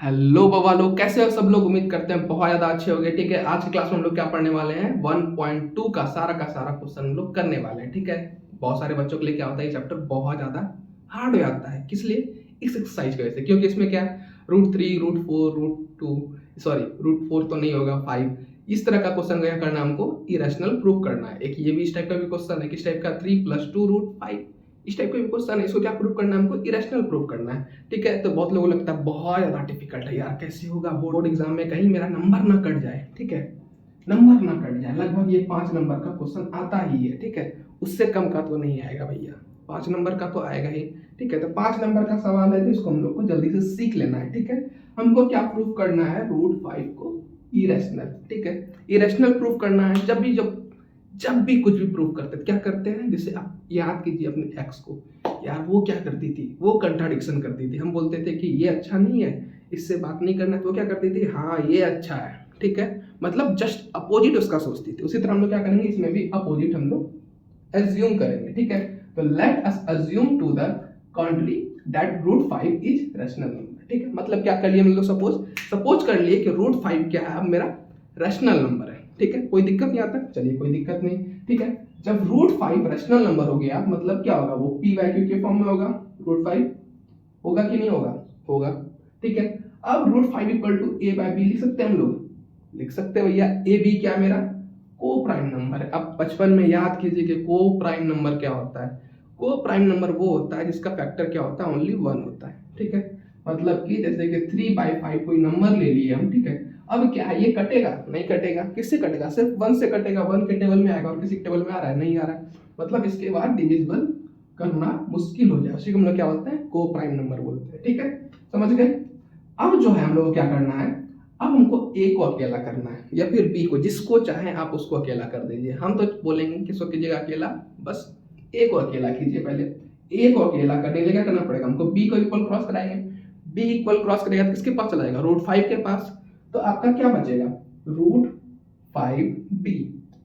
Hello बाबा लोग, कैसे हो सब लोग। उम्मीद करते हैं बहुत ज़्यादा अच्छे हो गए। ठीक है, आज की क्लास में हम लोग क्या पढ़ने वाले हैं, 1.2 का सारा क्वेश्चन हम लोग करने वाले हैं। ठीक है, बहुत सारे बच्चों के लिए क्या होता है, ये चैप्टर बहुत ज़्यादा हार्ड हो जाता है। किस लिए? इस एक्सरसाइज की वजह से, क्योंकि इसमें क्या है, √3 √4 √2 सॉरी √4 तो नहीं होगा, 5 इस तरह का क्वेश्चन क्या करना है हमको, इरेशनल प्रूव करना है। एक ये भी इस टाइप का भी क्वेश्चन है, किस टाइप का, 3 + 2 √5 इस टाइप का भी क्वेश्चन है। इसको क्या प्रूव करना है हमको, इरेशनल प्रूव करना है। ठीक है, तो बहुत लोगों को लगता है बहुत ज़्यादा डिफिकल्ट है यार, कैसे होगा बोर्ड एग्जाम में, कहीं मेरा नंबर ना कट जाए। ठीक है, नंबर ना कट जाए, लगभग ये 5 नंबर का क्वेश्चन आता ही है। ठीक है, उससे कम का तो नहीं आएगा भैया, 5 नंबर का तो आएगा ही। ठीक है, तो 5 नंबर का सवाल है, तो इसको हम लोग को जल्दी से सीख लेना है। ठीक है, हमको क्या प्रूव करना है, √5 को इरेशनल। ठीक है, इरेशनल प्रूव करना है। जब भी कुछ भी प्रूव करते हैं क्या करते हैं, जैसे आप याद कीजिए अपने एक्स को, यार वो क्या करती थी, वो कंट्राडिक्शन करती थी। हम बोलते थे कि ये अच्छा नहीं है, इससे बात नहीं करना, तो वो क्या करती थी, हाँ ये अच्छा है। ठीक है, मतलब जस्ट अपोजिट उसका सोचती थी। उसी तरह हम लोग क्या करेंगे, इसमें भी अपोजिट हम लोग एज्यूम करेंगे। ठीक है, तो let us assume to the contrary that √5 is rational number. ठीक है, मतलब क्या कर लिए हम लोग, सपोज कर लिए कि √5 क्या है, अब मेरा रैशनल नंबर है। ठीक है, कोई दिक्कत नहीं आता, चलिए कोई दिक्कत नहीं। ठीक है, जब √5 रैशनल नंबर हो गया, मतलब क्या होगा, वो p वैल्यू के फॉर्म में होगा। √5 होगा कि नहीं होगा, होगा। ठीक है, अब √5 = a/b लिख सकते हैं हम लोग, लिख सकते हैं भैया। ए बी क्या मेरा को प्राइम नंबर है। अब बचपन में याद कीजिए कि को प्राइम नंबर क्या होता है। को प्राइम नंबर वो होता है जिसका फैक्टर क्या होता है, ओनली 1 होता है। ठीक है, मतलब कि जैसे कि 3/5 कोई नंबर ले लिए हम। ठीक है, अब क्या है, ये कटेगा नहीं, कटेगा किससे कटेगा, सिर्फ 1 से कटेगा। 1 के टेबल में आएगा, और किसी टेबल में आ रहा है, नहीं आ रहा है, मतलब इसके बाद डिविजिबल करना मुश्किल हो जाए। उसी को हम लोग क्या बोलते हैं, को प्राइम नंबर बोलते हैं। ठीक है, समझ गए। अब जो है हम लोग को क्या करना है, अब हमको ए को अकेला करना है, या फिर बी को, जिसको चाहे आप उसको अकेला कर दीजिए। हम तो बोलेंगे किसको कीजिएगा अकेला, बस ए को अकेला कीजिए। पहले ए को अकेला करने के लिए क्या करना पड़ेगा हमको, बी को इक्वल क्रॉस कराएंगे। बी इक्वल क्रॉस करेगा तो किसके पास चला जाएगा, √5 के पास। तो आपका क्या बचेगा, √5b।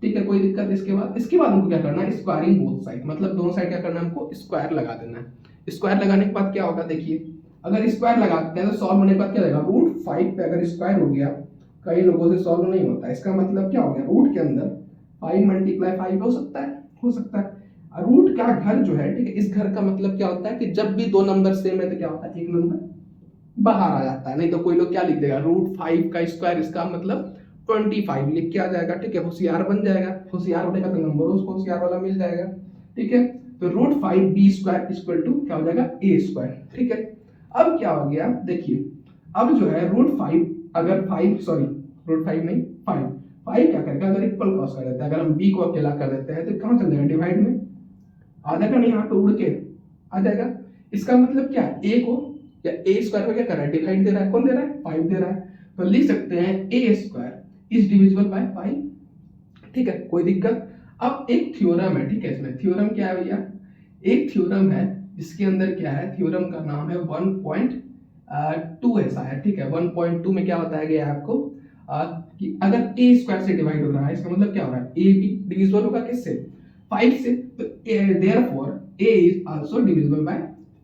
ठीक है, कोई दिक्कत। इसके बाद हमको क्या करना है, स्क्वायरिंग बोथ साइड, मतलब दोनों साइड क्या करना है हमको, स्क्वायर लगा देना है। स्क्वायर लगाने के बाद क्या होगा, देखिए अगर स्क्वायर लगाते हैं तो सॉल्व होने के बाद क्या जाएगा, √5 पे अगर स्क्वायर हो गया, कई लोगों से सॉल्व नहीं होता, इसका मतलब क्या हो गया, रूट के अंदर 5 × 5 हो सकता है, हो सकता है। रूट का घर जो है, ठीक है, इस घर का मतलब क्या होता है कि जब भी दो नंबर सेम है तो क्या होता है, एक नंबर बाहर आ जाता है। नहीं तो कोई लोग क्या लिख देगा, √5 का स्क्वायर, इसका मतलब 25 लिख के आ जाएगा। ठीक है, होशियार बन जाएगा, होशियार बनेगा तो नंबर उसको होशियार वाला मिल जाएगा। ठीक है, तो √5b² इक्वल टू क्या हो जाएगा, a²। ठीक है, अब क्या हो गया, देखिए अब जो है √5, अगर 5 सॉरी √5 नहीं 5 क्या करेगा, अगर इक्वल क्रॉस कर देता है, अगर हम b को अकेला कर देते हैं तो कहाँ चल जाएगा, डिवाइड में आ जाएगा, नहीं यहाँ पे उड़ के आ जाएगा। इसका मतलब क्या है, a को या a² को क्या कर रहा है, डिवाइड दे रहा है, कौन दे रहा है, 5 दे रहा है। तो लिख सकते हैं a² इज डिविजिबल बाय 5। ठीक है, कोई दिक्कत। अब एक थ्योरम है, ठीक है, इसमें थ्योरम क्या है भैया, एक थ्योरम है जिसके अंदर क्या है, थ्योरम का नाम है 1.2 ऐसा है। ठीक है, 1.2 में क्या बताया गया है आपको, कि अगर a² से डिवाइड हो रहा है, इसका मतलब क्या हो रहा है, a भी डिविजिबल होगा किससे, 5 से, तो therefore a is also divisible by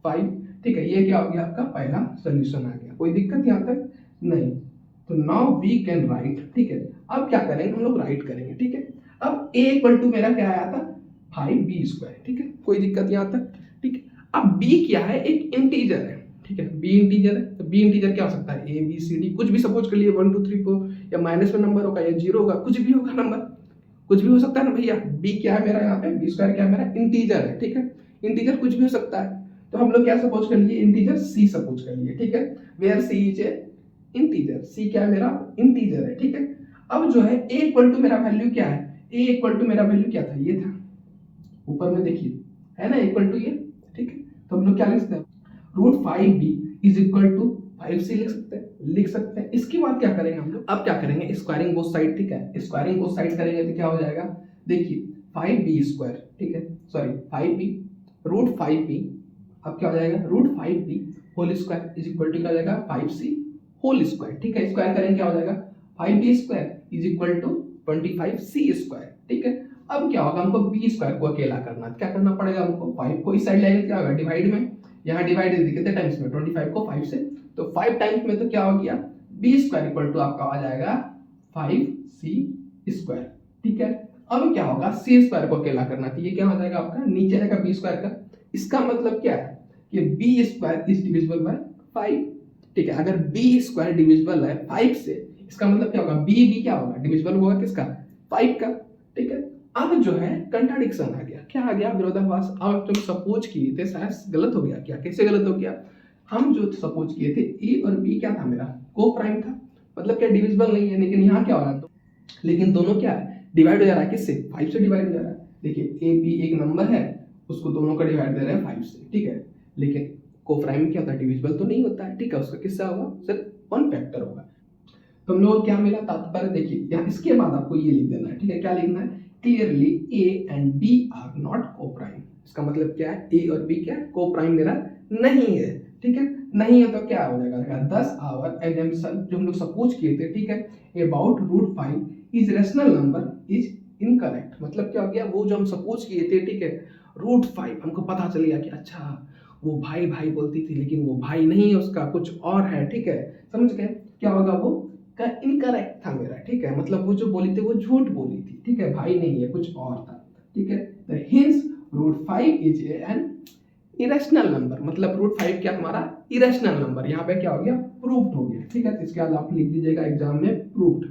5। ठीक है, ये क्या हो गया, आपका पहला सॉल्यूशन आ गया। कोई दिक्कत यहाँ तक नहीं। तो नाउ वी कैन राइट। ठीक है, अब क्या करेंगे हम लोग, राइट करेंगे। ठीक है, अब a = मेरा क्या आया था, 5b²। ठीक है, कोई दिक्कत यहाँ तक। ठीक है, अब b क्या है, एक इंटीजर है। ठीक है, b इंटीजर है, तो b इंटीजर क्या हो सकता है, a b c d, कुछ भी सपोज कर लिए, 1 2 3 4, या माइनस में नंबर होगा या 0 होगा, कुछ भी होगा नंबर, कुछ भी हो सकता है ना भैया। b क्या है मेरा, यहाँ पे b² क्या है मेरा, इंटीजर है। ठीक है, इंटीजर कुछ भी हो सकता है, तो हम लोग क्या सपोज कर लिए, इंटीजर c सपोज कर लिए। ठीक है, where c is a integer, c क्या है मेरा, इंटीजर है। ठीक है, अब जो है a = मेरा वैल्यू क्या है, a = मेरा वैल्यू क्या था, ये था, ऊपर में देखिए है ना, इक्वल टू ये। ठीक है, तो हम लोग क्या लिख सकते हैं, √5b is equal to 5c लिख सकते हैं। इसके बाद क्या करेंगे हम लोग, अब क्या करेंगे, स्क्वायरिंग बोथ साइड। ठीक है, स्क्वायरिंग बोथ साइड करेंगे तो क्या हो जाएगा, देखिए 5b², ठीक है, सॉरी 5b √5b, अब क्या हो जाएगा, √5b whole square is equal to क्या हो जाएगा, 5c होल स्क्वायर। ठीक है, स्क्वायर करेंगे क्या हो जाएगा, 5b² is equal to 25c²। ठीक है, अब क्या होगा, हमको b² को अकेला करना है, क्या करना पड़ेगा हमको, 5 को इस साइड लाएंगे क्या होगा, डिवाइड में यहाँ डिवाइड कितने टाइम्स में, 25 को 5 से, तो 5 टाइम्स में तो क्या हो गया, बी स्क्वायर इक्वल टू आपका आ जाएगा 5c स्क्वायर। ठीक है, अब क्या होगा, सी स्क्वायर को अकेला करना, तो ये क्या हो जाएगा आपका, नीचे रहेगा बी स्क्वायर का। इसका मतलब क्या है कि B square is divisible by 5। ठीक है, अगर बी स्क्वायर डिविजिबल है 5 से, इसका मतलब क्या होगा, बी क्या होगा, डिविजिबल होगा किसका, 5 का। ठीक है, अब जो है कंट्राडिक्शन आ गया, क्या आ गया, विरोधाभास। अब तुम सपोज किए थे, शायद गलत हो गया क्या, कैसे गलत हो गया, हम जो सपोज किए थे ए और बी क्या था मेरा, को प्राइम था, मतलब क्या डिविजिबल नहीं है, लेकिन यहाँ क्या हो रहा है, तो लेकिन दोनों क्या है, डिवाइड हो जा रहा है किससे, 5 से डिवाइड हो जा रहा है। देखिए ए बी एक नंबर है, उसको दोनों का डिवाइड दे रहे हैं 5 से। ठीक है, लेकिन को प्राइम क्या होता है, डिविजिबल तो नहीं होता है। ठीक है, उसका किससे होगा, सिर्फ 1 फैक्टर होगा। तो हम लोग क्या मिला तात्पर्य, देखिए यहाँ इसके बाद आपको ये लिख देना है। ठीक है, क्या लिखना है, clearly a and B are not coprime. इसका मतलब क्या है, ए और बी क्या है, को प्राइम मेरा नहीं है। ठीक है, नहीं है तो क्या हो जाएगा, दस आवर एजम्पशन जो हम लोग सपोज किए थे, ठीक है, about √5 is rational number is incorrect. मतलब क्या हो गया, वो जो हम सपोज किए थे, ठीक है, √5 हमको पता चल गया कि अच्छा वो भाई भाई बोलती थी, लेकिन वो भाई नहीं है, उसका कुछ और है। ठीक है, समझ गए, क्या होगा, वो का इनकरेक्ट था मेरा। ठीक है, मतलब वो जो बोली थी वो झूठ बोली थी। ठीक है, भाई नहीं है, कुछ और था। ठीक है, तो hints √5 is an irrational number. मतलब √5 क्या हमारा इरेशनल नंबर, यहाँ पे क्या हो गया, प्रूव्ड हो गया। ठीक है, इसके बाद आप लिख दीजिएगा एग्जाम में प्रूव्ड।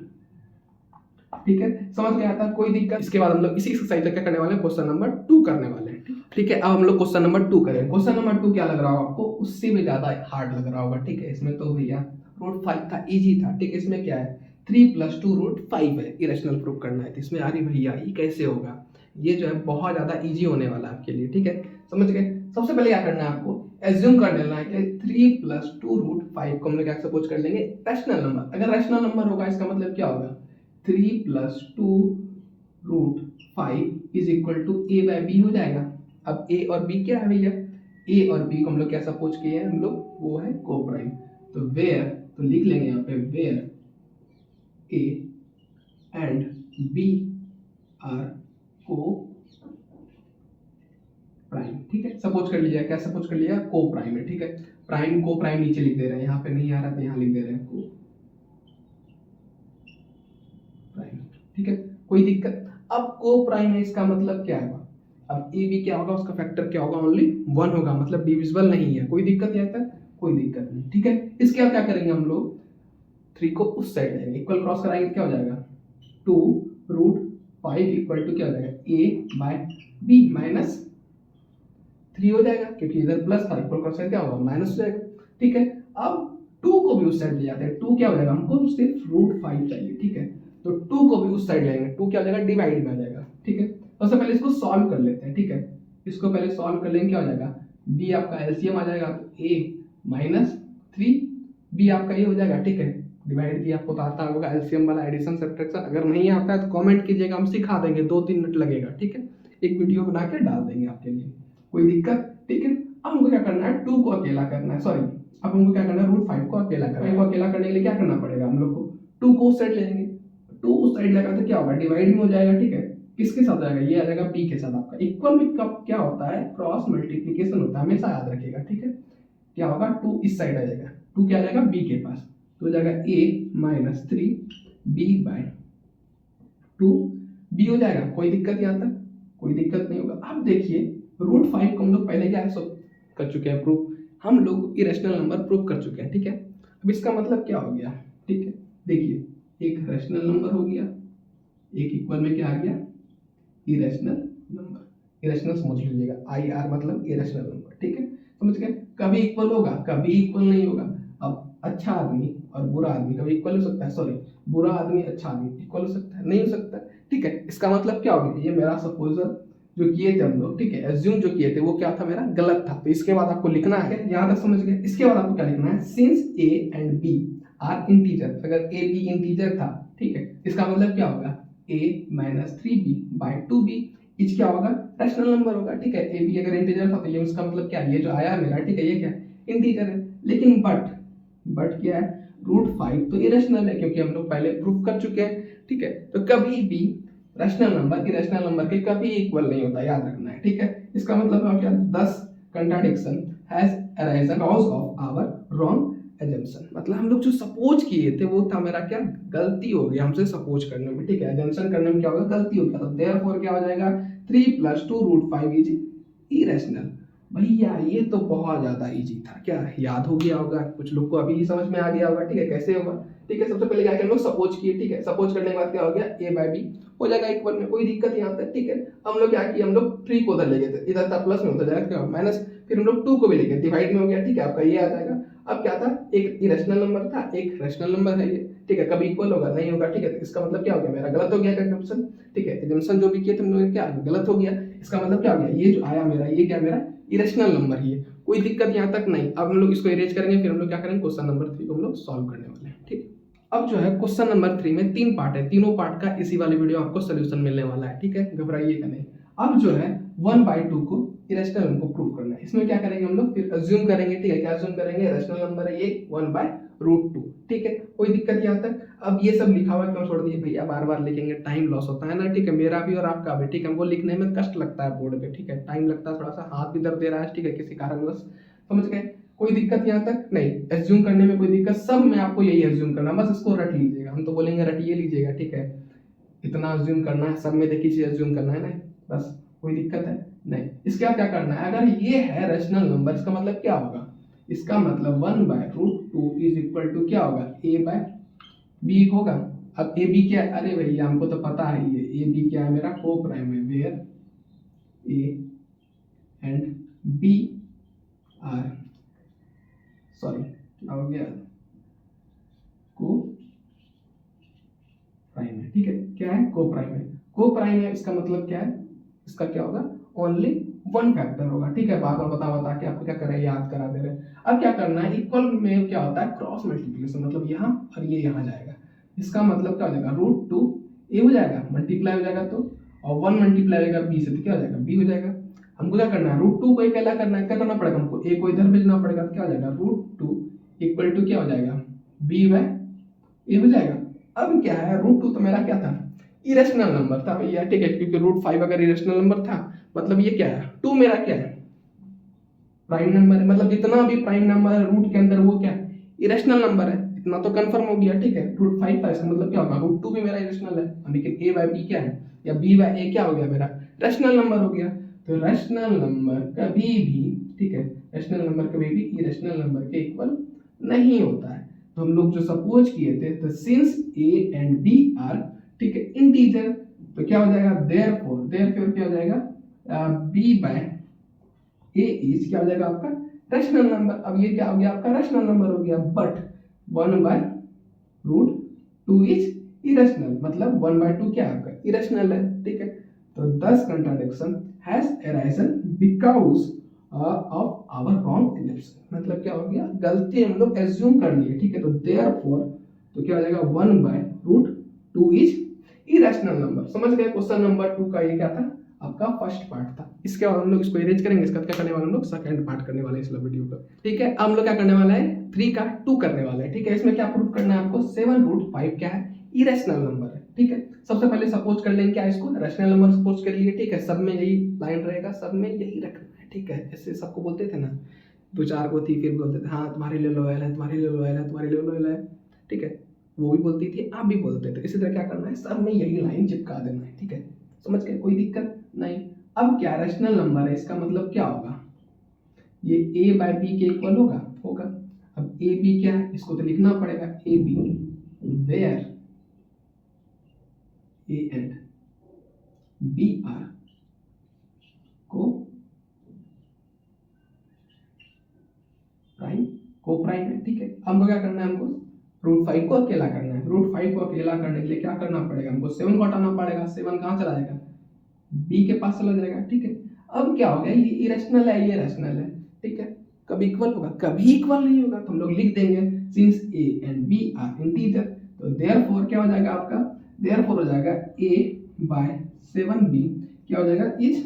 ठीक है, समझ गया था, कोई दिक्कत। इसके बाद हम लोग इसी एक्सरसाइज का क्या करने वाले हैं, क्वेश्चन नंबर 2 करने वाले हैं। ठीक है, अब हम लोग क्वेश्चन नंबर 2 करें। क्वेश्चन नंबर 2 क्या लग रहा होगा आपको, उससे भी ज्यादा हार्ड लग रहा होगा। ठीक है, इसमें तो भैया √5 था, इजी था। ठीक है, इसमें क्या है, 3 + 2 √5 है, इरेशनल प्रूफ करना है। तो इसमें अरे भैया ये कैसे होगा, ये जो है बहुत ज्यादा इजी होने वाला है आपके लिए। ठीक है, समझ गए। सबसे पहले क्या करना है आपको, एज्यूम कर लेना है कि 3 + 2 √5 को हम लोग क्या सपोज कर लेंगे, रैशनल नंबर। अगर रैशनल नंबर होगा इसका मतलब क्या होगा, 3 + 2 √5 is equal to a by b हो जाएगा। अब a और b क्या है भैया, a और b को हम लोग क्या सपोज किए हैं हम लोग, वो है को प्राइम। तो वेयर, तो लिख लेंगे यहाँ पे where a and b are coprime. ठीक है, सपोज कर लिया, क्या सपोज कर लिया, को प्राइम है। ठीक है, प्राइम को प्राइम नीचे लिख दे रहे हैं, यहाँ पे नहीं आ रहा तो यहाँ लिख दे रहे हैं को प्राइम। ठीक है, कोई दिक्कत। अब को प्राइम है, इसका मतलब क्या होगा, अब ए बी क्या होगा, उसका फैक्टर क्या होगा, ओनली 1 होगा, मतलब डिविजिबल नहीं है। कोई दिक्कत यहाँ तक, कोई दिक्कत नहीं। ठीक है, इसके बाद क्या करेंगे हम लोग, 3 को उस साइड जाएंगे, इक्वल क्रॉस कराएंगे, क्या हो जाएगा, 2 √5 इक्वल टू क्या हो जाएगा, a बाय b माइनस 3 हो जाएगा, क्योंकि इधर प्लस था, इक्वल क्रॉस क्या होगा, माइनस हो जाएगा। ठीक है, अब 2 को भी उस साइड ले जाते हैं, 2 क्या हो जाएगा, हमको सिर्फ √5 चाहिए। ठीक है, तो 2 को भी उस साइड जाएंगे, 2 क्या हो जाएगा, डिवाइड में आ जाएगा। ठीक है, सबसे पहले इसको सॉल्व कर लेते हैं। ठीक है, इसको पहले सॉल्व कर लेंगे, क्या हो जाएगा, b आपका एलसीएम आ जाएगा, तो a माइनस 3 b आपका ये हो जाएगा। ठीक है, डिवाइड भी आपको तो आता होगा, एलसीएम वाला एडिशन सब्ट्रैक्शन। अगर नहीं आता है तो कमेंट कीजिएगा, हम सिखा देंगे, 2-3 मिनट लगेगा। ठीक है, एक वीडियो बना के डाल देंगे आपके लिए, कोई दिक्कत। ठीक है, अब हमको क्या करना है, 2 को अकेला करना है, सॉरी अब हमको क्या करना है, √5 को अकेला करना है। अकेला करने के लिए क्या करना पड़ेगा हम लोग को, 2 को उस साइड लेंगे, 2 उस साइड लगा तो क्या होगा, डिवाइड में हो जाएगा। ठीक है, किसके साथ जाएगा, ये आ जाएगा b के साथ। आपका इक्वल में कब क्या होता है, क्रॉस मल्टीप्लिकेशन होता है, हमेशा याद रखिएगा। ठीक है, क्या होगा, 2 इस साइड आ जाएगा, 2 क्या आ जाएगा, b के पास, तो हो जाएगा a minus 3 b by 2 b हो जाएगा। कोई दिक्कत यहाँ तक, कोई दिक्कत नहीं होगा। अब देखिए √5 को हम लोग पहले क्या सब कर चुके हैं प्रूफ, हम लोग इरेशनल नंबर प्रूफ कर चुके हैं। ठीक है, अब इसका मतलब क्या हो गया, ठीक है, देखिए एक रैशनल नंबर हो गया, एक इक्वल में क्या आ गया, इरेशनल नंबर। इरेशनल समझ लीजिएगा, IR मतलब इरेशनल नंबर। ठीक है, समझ गए, कभी इक्वल होगा, कभी इक्वल नहीं होगा। अब अच्छा आदमी और बुरा आदमी कभी इक्वल हो सकता है, सॉरी बुरा आदमी अच्छा आदमी इक्वल हो सकता है, नहीं हो सकता। ठीक है, इसका मतलब क्या हो गया, ये मेरा सपोजर जो किए थे हम लोग, ठीक है, एज्यूम जो किए थे वो क्या था, मेरा गलत था। तो इसके बाद आपको लिखना है, यहाँ तक समझ गए। इसके बाद आपको क्या लिखना है, सिंस a एंड b आर इंटीजर, अगर a b इंटीजर था, ठीक है, इसका मतलब क्या होगा, a minus 3b bye 2b etch क्या होगा, रैशनल नंबर होगा। ठीक है, a b अगर इंटीजर था तो ये इसका मतलब क्या है, ये जो आया मेरा, ठीक है, ये क्या इंटीजर है। लेकिन बट क्या है, √5 तो इरेशनल है, क्योंकि हम लोग पहले प्रूफ कर चुके हैं। ठीक है, तो कभी भी रैशनल नंबर इरेशनल नंबर के कभी इक्वल नहीं होता, याद रखना है। ठीक है, इसका मतलब है क्या, 10 contradiction has arisen because of our wrong assumption. मतलब हम लोग जो सपोज किए थे वो था मेरा क्या, गलती हो गई हमसे सपोज करने में, ठीक है, एजम्पशन करने में क्या होगा, गलती हो गया। तो देयरफॉर क्या हो जाएगा 3 + 2√5 इज इरेशनल। भैया ये तो बहुत ज्यादा इजी था, क्या याद हो गया होगा कुछ लोग को, अभी समझ में आ गया होगा, ठीक है, कैसे होगा, ठीक है। सबसे पहले क्या हम लोग सपोज किए, ठीक है, सपोज करने के बाद क्या हो गया, a/b हो जाएगा इक्वल में, कोई दिक्कत यहाँ तक, ठीक है। हम लोग क्या किए, हम लोग 3 को उधर ले गए थे, इधर था प्लस में होता जाएगा क्या माइनस, फिर हम लोग 2 को भी ले गए, डिवाइड में हो गया, ठीक है, आपका ये आ जाएगा। अब क्या था, एक इरेशनल नंबर था, एक रैशनल नंबर है ये, ठीक है, कभी इक्वल होगा नहीं होगा, ठीक है। तो इसका मतलब क्या हो गया, मेरा गलत हो गया कंजम्पशन, ठीक है, एजम्पशन जो भी किए थे हम लोग क्या गलत हो गया। इसका मतलब क्या हो गया, ये जो आया मेरा, ये क्या मेरा इरेशनल नंबर ही है, कोई दिक्कत यहाँ तक नहीं। अब हम लोग इसको इरेज करेंगे, फिर हम लोग क्या करेंगे, क्वेश्चन नंबर 3 को हम लोग सॉल्व करने वाले हैं, ठीक है। अब जो है क्वेश्चन नंबर 3 में 3 पार्ट है, तीनों पार्ट का इसी वाली वीडियो आपको सोल्यूशन मिलने वाला है, ठीक है, घबराइएगा नहीं। अब जो है 1/2 को इरेशनल हमको प्रूव करना है। इसमें क्या करेंगे हम लोग, फिर अज्यूम करेंगे, ठीक है, क्या अज्यूम करेंगे, रैशनल नंबर है ये 1/√2, ठीक है, कोई दिक्कत यहाँ तक। अब ये सब लिखा हुआ क्यों छोड़ दिए भैया, बार बार लिखेंगे, टाइम लॉस होता है ना, ठीक है, मेरा भी और आपका भी, ठीक है, हमको लिखने में कष्ट लगता है बोर्ड पे, ठीक है, टाइम लगता है, थोड़ा सा हाथ भी दर्द दे रहा है, ठीक है, किसी कारणवश, समझ गए, कोई दिक्कत यहाँ तक नहीं, एज्यूम करने में कोई दिक्कत, सब में आपको यही एज्यूम करना, बस इसको रट लीजिएगा, हम तो बोलेंगे रटिए लीजिएगा, ठीक है, इतना एज्यूम करना है, सब में देखिए चीज एज्यूम करना है ना, बस, कोई दिक्कत है नहीं। इसके बाद क्या करना है, अगर ये है रैशनल नंबर, इसका मतलब क्या होगा, इसका मतलब 1/√2 इज इक्वल टू क्या होगा, a/b होगा। अब ए बी क्या है, अरे भैया हमको तो पता है, ये ए बी क्या है, मेरा को प्राइम है, where a and B are, sorry क्या हो गया, को प्राइम है, ठीक है, क्या है, को प्राइम है, को प्राइम है, इसका मतलब क्या है, इसका क्या होगा, ओनली 1 फैक्टर होगा, ठीक है, बार बार बता के आपको क्या कर रहे हैं, याद करा दे रहे हैं। अब क्या करना है, इक्वल में क्या होता है, क्रॉस मल्टीप्लिकेशन, मतलब यहाँ और ये यहाँ जाएगा, इसका मतलब क्या हो जाएगा, √2 ए हो जाएगा, मल्टीप्लाई हो जाएगा तो, और 1 मल्टीप्लाई होगा बी से तो क्या हो जाएगा, बी हो जाएगा। हमको क्या करना है, √2 को एक क्या करना है, क्या करना पड़ेगा हमको, ए को इधर भेजना पड़ेगा, तो क्या हो जाएगा, √2 इक्वल टू क्या हो जाएगा, b/a हो जाएगा। अब क्या है, √2 तो मेरा क्या था, इरेशनल नंबर था भैया, ठीक है, क्योंकि √5 अगर इरेशनल नंबर था, मतलब ये क्या है, 2 मेरा क्या है, प्राइम नंबर है, मतलब जितना भी प्राइम नंबर है रूट के अंदर वो क्या है, इरेशनल नंबर है, इतना तो कंफर्म हो गया, ठीक है, √5 था, इसका मतलब क्या होगा, √2 भी मेरा इरेशनल है, लेकिन a/b क्या है, या b/a क्या हो गया, मेरा रैशनल नंबर हो गया। तो रैशनल नंबर कभी भी, ठीक है, रैशनल नंबर कभी भी इरेशनल नंबर के इक्वल नहीं होता है। तो हम लोग जो सपोज किए थे, तो सिंस a एंड b आर, ठीक है, इंटीजर, तो क्या हो जाएगा, देयरफॉर क्या हो जाएगा, b/a इज क्या हो जाएगा आपका रैशनल नंबर। अब ये क्या हो गया, आपका रैशनल नंबर हो गया, बट 1/√2 इज इरेशनल, मतलब 1/2 क्या है आपका इरेशनल है, ठीक है। तो this contradiction has arisen because of our wrong assumption, मतलब क्या हो गया, गलती हम लोग एज्यूम कर लिए, ठीक है। तो देयरफॉर तो क्या हो जाएगा, 1/√2 इज इरेशनल नंबर। समझ गए, क्वेश्चन नंबर 2 का ये क्या था, आपका फर्स्ट पार्ट था। इसके बाद हम लोग इसको इरेज करेंगे, इसका क्या करने वाले हम लोग, सेकंड पार्ट करने वाले हैं इस वीडियो का, ठीक है। हम लोग क्या करने वाला है, 3 का 2 करने वाला है, ठीक है। इसमें क्या प्रूव करना है आपको, 7√5 क्या है, इरेशनल नंबर है, ठीक है। सबसे पहले सपोज कर लेंगे क्या, इसको रैशनल नंबर सपोज कर लिए, ठीक है, सब में यही लाइन रहेगा, सब में यही रखना है, ठीक है। ऐसे सबको बोलते थे ना, 2-4 को थी, फिर बोलते थे हाँ तुम्हारे लिए लॉयल है, तुम्हारे लिए लॉयल है, तुम्हारे लिए लॉयल है, ठीक है, वो भी बोलती थी, आप भी बोलते थे। इसी तरह क्या करना है, सब में यही लाइन चिपका देना है, ठीक है, समझ गए, कोई दिक्कत नहीं। अब क्या रैशनल नंबर है, इसका मतलब क्या होगा, ये a/b के इक्वल होगा। अब a b क्या है, इसको तो लिखना पड़ेगा, a b where a and b are को प्राइम है, ठीक है। हमको क्या करना है, हमको √5 को अकेला करना है। √5 को अकेला करने के लिए क्या करना पड़ेगा, हमको 7 को हटाना पड़ेगा, 7 कहाँ चला जाएगा, b के पास चला जाएगा, ठीक है। अब क्या हो गया, ये इरेशनल है, ये रैशनल है, ठीक है, कभी इक्वल होगा, कभी इक्वल नहीं होगा, तो हम लोग लिख देंगे सिंस a एंड b आर इंटीजर, तो देयरफॉर क्या हो जाएगा आपका, देयरफॉर हो जाएगा a/7b क्या हो जाएगा, इज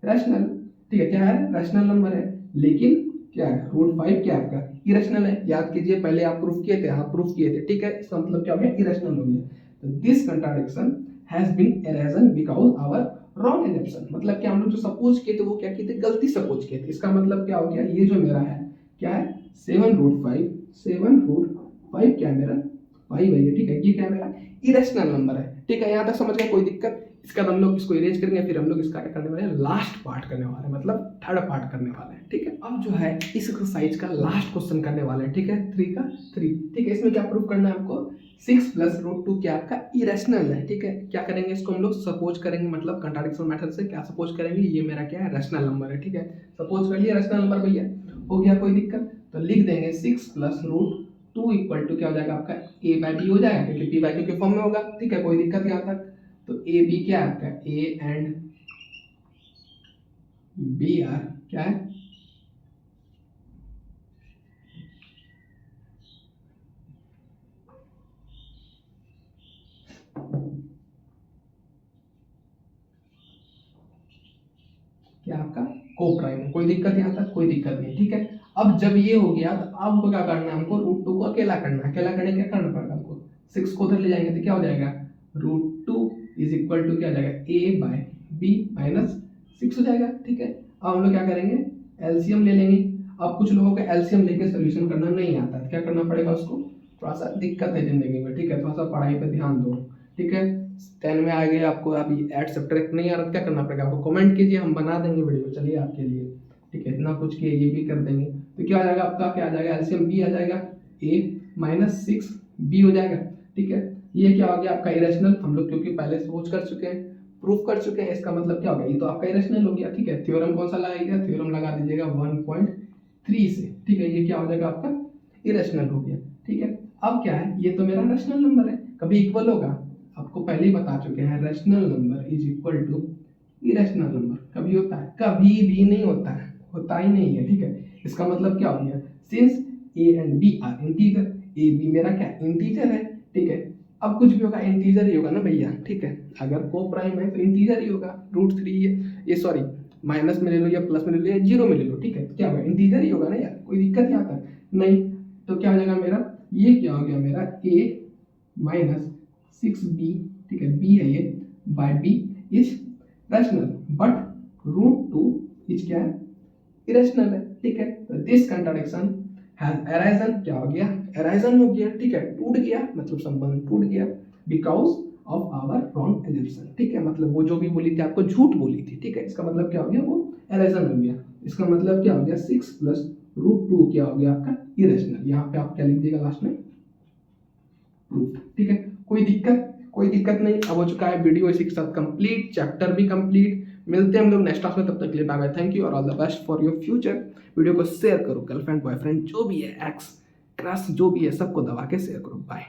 रैशनल, ठीक है, क्या है, रैशनल नंबर है, लेकिन क्या है, √5 क्या है आपका इरेशनल है, याद कीजिए पहले आप प्रूफ किए थे, हाँ प्रूफ किए थे, ठीक है। इसका मतलब क्या हो गया, इरेशनल हो गया। तो this contradiction has been arisen because our wrong assumption, मतलब कि हम लोग जो सपोज किए थे वो क्या किए थे, गलती सपोज किए थे। इसका मतलब क्या हो गया, ये जो मेरा है क्या है 7√5 क्या है मेरा 5 है, ठीक है। ये क्या है मेरा इरेशनल नंबर है, ठीक है। यहाँ तक समझ गए, कोई दिक्कत? इसका हम लोग इसको इरेज करेंगे, फिर हम लोग इसका क्या करने वाले हैं, लास्ट पार्ट करने वाले हैं, मतलब थर्ड पार्ट करने वाले हैं, ठीक है। अब जो है इस एक्सरसाइज का लास्ट क्वेश्चन करने वाले हैं, ठीक है, 3 का 3, ठीक है। इसमें क्या प्रूव करना है आपको, 6 + √2 क्या आपका इरेशनल है, ठीक है। क्या करेंगे, इसको हम लोग सपोज करेंगे, मतलब कंट्राडिक्शन मेथड से क्या सपोज करेंगे, ये मेरा क्या है रैशनल नंबर है, ठीक है। सपोज कर लिया रैशनल नंबर भैया, हो गया, कोई दिक्कत? तो लिख देंगे 6 + √2 इक्वल टू क्या हो जाएगा आपका a/b हो जाएगा, क्योंकि p/q के फॉर्म में होगा, ठीक है। कोई दिक्कत यहाँ तक? तो ए बी क्या है आपका, ए एंड बी आर क्या है क्या आपका को प्राइम। कोई दिक्कत यहाँ तक? कोई दिक्कत नहीं, ठीक है। अब जब ये हो गया तो अब हमको क्या करना है, हमको √2 को अकेला करना है। अकेला करने क्या करना पड़ेगा हमको, 6 को उधर ले जाएंगे तो क्या हो जाएगा, √2 इक्वल टू क्या हो जाएगा, a/b - 6 हो जाएगा, ठीक है। अब हम लोग क्या करेंगे, एलसीएम ले लेंगे। अब कुछ लोगों को एलसीएम लेके सोल्यूशन करना नहीं आता है, क्या करना पड़ेगा उसको, थोड़ा सा दिक्कत है जिंदगी में, ठीक है। थोड़ा सा पढ़ाई पे ध्यान दो, ठीक है। 10 में आ गया आपको, अभी ऐड सब्ट्रैक्ट नहीं आ रहा, क्या करना पड़ेगा आपको, कमेंट कीजिए, हम बना देंगे वीडियो, चलिए आपके लिए, ठीक है। इतना कुछ किए, ये भी कर देंगे। तो क्या आ जाएगा आपका, क्या आ जाएगा, एलसीएम बी आ जाएगा, a - 6 b हो जाएगा, ठीक है। ये क्या हो गया आपका इरेशनल, हम लोग क्योंकि पहले सोच कर चुके हैं, प्रूफ कर चुके हैं, इसका मतलब क्या हो गया, ये तो आपका इरेशनल हो गया, ठीक है। थ्योरम कौन सा लगाएगा, थ्योरम लगा दीजिएगा 1.3 से, ठीक है। ये क्या हो जाएगा आपका इरेशनल हो गया, ठीक है। अब क्या है, ये तो मेरा रैशनल नंबर है, कभी इक्वल होगा, आपको पहले ही बता चुके हैं, rational number is equal to irrational number. कभी होता है, कभी भी नहीं होता है, होता ही नहीं है, ठीक है। इसका मतलब क्या हो गया, सिंस a एंड b आर इंटीजर, a b मेरा क्या इंटीजर है, ठीक है। अब कुछ भी होगा इंटीजर ही होगा ना भैया, ठीक है। अगर को प्राइम है तो इंटीजर ही होगा, √3 ये सॉरी माइनस में ले लो या प्लस में ले लो या जीरो में ले लो, ठीक है। तो क्या होगा, इंटीजर ही होगा ना यार, कोई दिक्कत यहाँ तक नहीं। तो क्या हो जाएगा मेरा, ये क्या हो गया मेरा a - 6b, ठीक है, b है ये, by b is rational, but √2 is क्या है इरेशनल है, ठीक है। तो दिस कंट्राडिक्शन हैज अराइजन, क्या हो गया, अराइजन हो गया, ठीक है, टूट गया, मतलब संबंध टूट गया, because of our wrong assumption, ठीक है। मतलब वो जो भी बोली थी आपको झूठ बोली थी, ठीक है। इसका मतलब क्या हो गया, वो अराइजन हो गया। इसका मतलब क्या हो गया, 6 + √2 क्या हो गया आपका इरेशनल। यहाँ पे आप क्या लिख दीजिएगा लास्ट में, प्रूफ, ठीक है। कोई दिक्कत? कोई दिक्कत नहीं। अब हो चुका है वीडियो इसी के साथ कंप्लीट, चैप्टर भी कंप्लीट। मिलते हैं हम लोग नेक्स्ट क्लास में, तब तक के लिए बाय बाय, थैंक यू और all the best for your future. Video को शेयर करो, गर्लफ्रेंड बॉयफ्रेंड जो भी है, एक्स क्रश जो भी है, सबको दबा के शेयर करो, बाय।